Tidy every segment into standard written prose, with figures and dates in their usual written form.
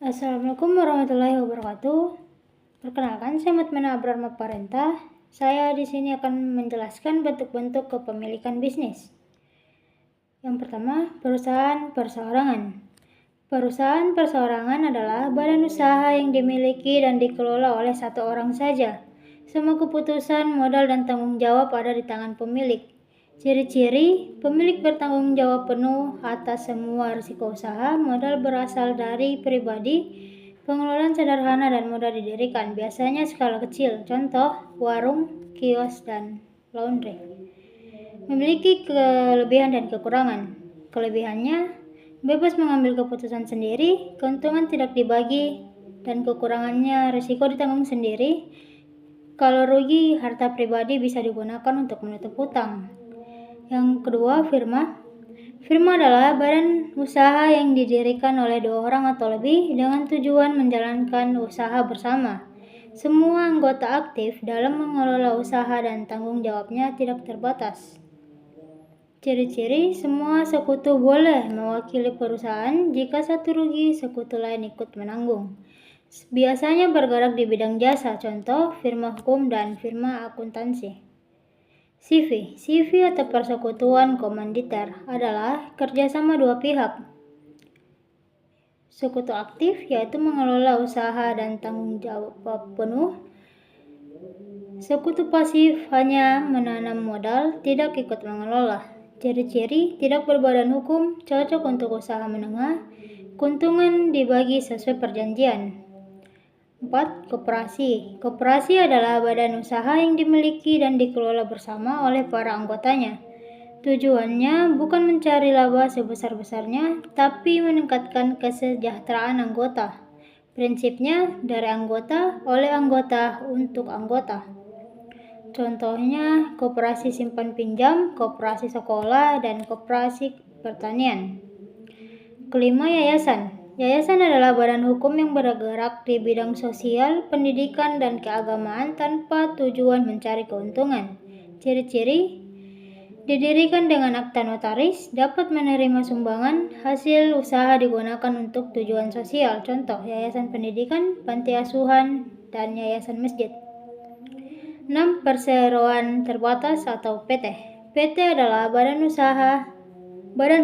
Assalamualaikum warahmatullahi wabarakatuh. Perkenalkan, saya Matmana Abrahma Parenta. Saya di sini akan menjelaskan bentuk-bentuk kepemilikan bisnis. Yang pertama, perusahaan perseorangan. Perusahaan perseorangan adalah badan usaha yang dimiliki dan dikelola oleh satu orang saja. Semua keputusan, modal, dan tanggung jawab ada di tangan pemilik. Ciri-ciri, pemilik bertanggung jawab penuh atas semua risiko usaha, modal berasal dari pribadi, pengelolaan sederhana dan mudah didirikan, biasanya skala kecil, contoh warung, kios, dan laundry. Memiliki kelebihan dan kekurangan. Kelebihannya, bebas mengambil keputusan sendiri, keuntungan tidak dibagi, dan kekurangannya risiko ditanggung sendiri. Kalau rugi, harta pribadi bisa digunakan untuk menutup hutang. Yang kedua, firma. Firma adalah badan usaha yang didirikan oleh 2 orang atau lebih dengan tujuan menjalankan usaha bersama. Semua anggota aktif dalam mengelola usaha dan tanggung jawabnya tidak terbatas. Ciri-ciri, semua sekutu boleh mewakili perusahaan. Jika satu rugi, sekutu lain ikut menanggung. Biasanya bergerak di bidang jasa, contoh firma hukum dan firma akuntansi. CV atau persekutuan komanditer adalah kerjasama 2 pihak. Sekutu aktif yaitu mengelola usaha dan tanggung jawab penuh. Sekutu pasif hanya menanam modal, tidak ikut mengelola. Ciri-ciri, tidak berbadan hukum, cocok untuk usaha menengah, keuntungan dibagi sesuai perjanjian. 4. Koperasi. Koperasi adalah badan usaha yang dimiliki dan dikelola bersama oleh para anggotanya. Tujuannya bukan mencari laba sebesar-besarnya, tapi meningkatkan kesejahteraan anggota. Prinsipnya dari anggota, oleh anggota, untuk anggota. Contohnya koperasi simpan pinjam, koperasi sekolah, dan koperasi pertanian. Kelima, yayasan. Yayasan adalah badan hukum yang bergerak di bidang sosial, pendidikan, dan keagamaan tanpa tujuan mencari keuntungan. Ciri-ciri, didirikan dengan akta notaris, dapat menerima sumbangan, hasil usaha digunakan untuk tujuan sosial, contoh yayasan pendidikan, panti asuhan, dan yayasan masjid. 6. Perseroan terbatas atau PT. PT adalah badan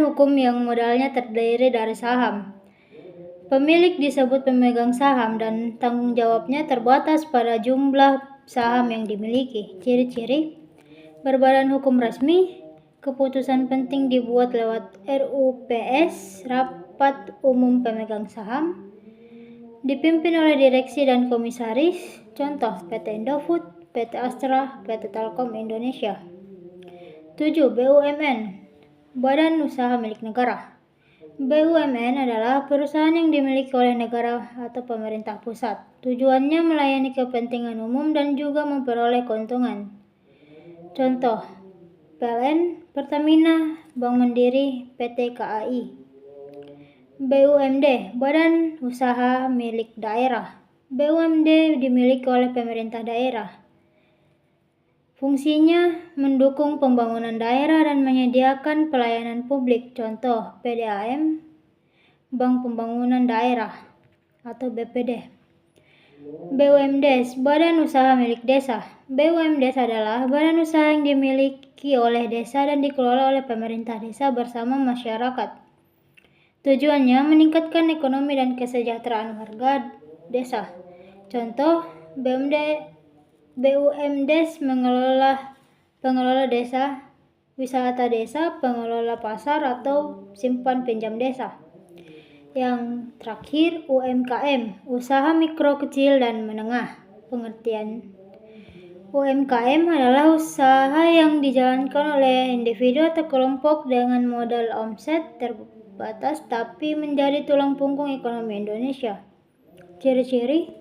hukum yang modalnya terdiri dari saham. Pemilik disebut pemegang saham dan tanggung jawabnya terbatas pada jumlah saham yang dimiliki. Ciri-ciri, berbadan hukum resmi, keputusan penting dibuat lewat RUPS, rapat umum pemegang saham, dipimpin oleh direksi dan komisaris, contoh PT Indofood, PT Astra, PT Telkom Indonesia. 7. BUMN, badan usaha milik negara. BUMN adalah perusahaan yang dimiliki oleh negara atau pemerintah pusat. Tujuannya melayani kepentingan umum dan juga memperoleh keuntungan. Contoh, PLN, Pertamina, Bank Mandiri, PT KAI. BUMD, badan usaha milik daerah. BUMD dimiliki oleh pemerintah daerah. Fungsinya mendukung pembangunan daerah dan menyediakan pelayanan publik, contoh PDAM, Bank Pembangunan Daerah atau BPD. BUMDes, badan usaha milik desa. BUMDes adalah badan usaha yang dimiliki oleh desa dan dikelola oleh pemerintah desa bersama masyarakat. Tujuannya meningkatkan ekonomi dan kesejahteraan warga desa. Contoh, BUMDes pengelola desa, wisata desa, pengelola pasar atau simpan pinjam desa. Yang terakhir, UMKM, usaha mikro, kecil, dan menengah. Pengertian UMKM adalah usaha yang dijalankan oleh individu atau kelompok dengan modal omset terbatas tapi menjadi tulang punggung ekonomi Indonesia. Ciri-ciri,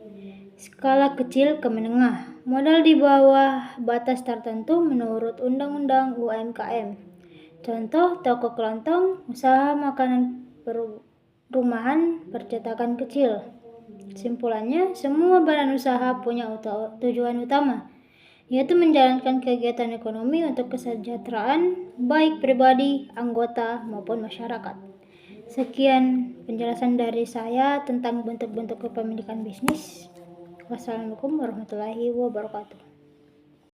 skala kecil ke menengah, modal di bawah batas tertentu menurut Undang-Undang UMKM. Contoh, toko kelontong, usaha makanan perumahan, percetakan kecil. Simpulannya, semua badan usaha punya tujuan utama, yaitu menjalankan kegiatan ekonomi untuk kesejahteraan baik pribadi, anggota, maupun masyarakat. Sekian penjelasan dari saya tentang bentuk-bentuk kepemilikan bisnis. Wassalamualaikum warahmatullahi wabarakatuh.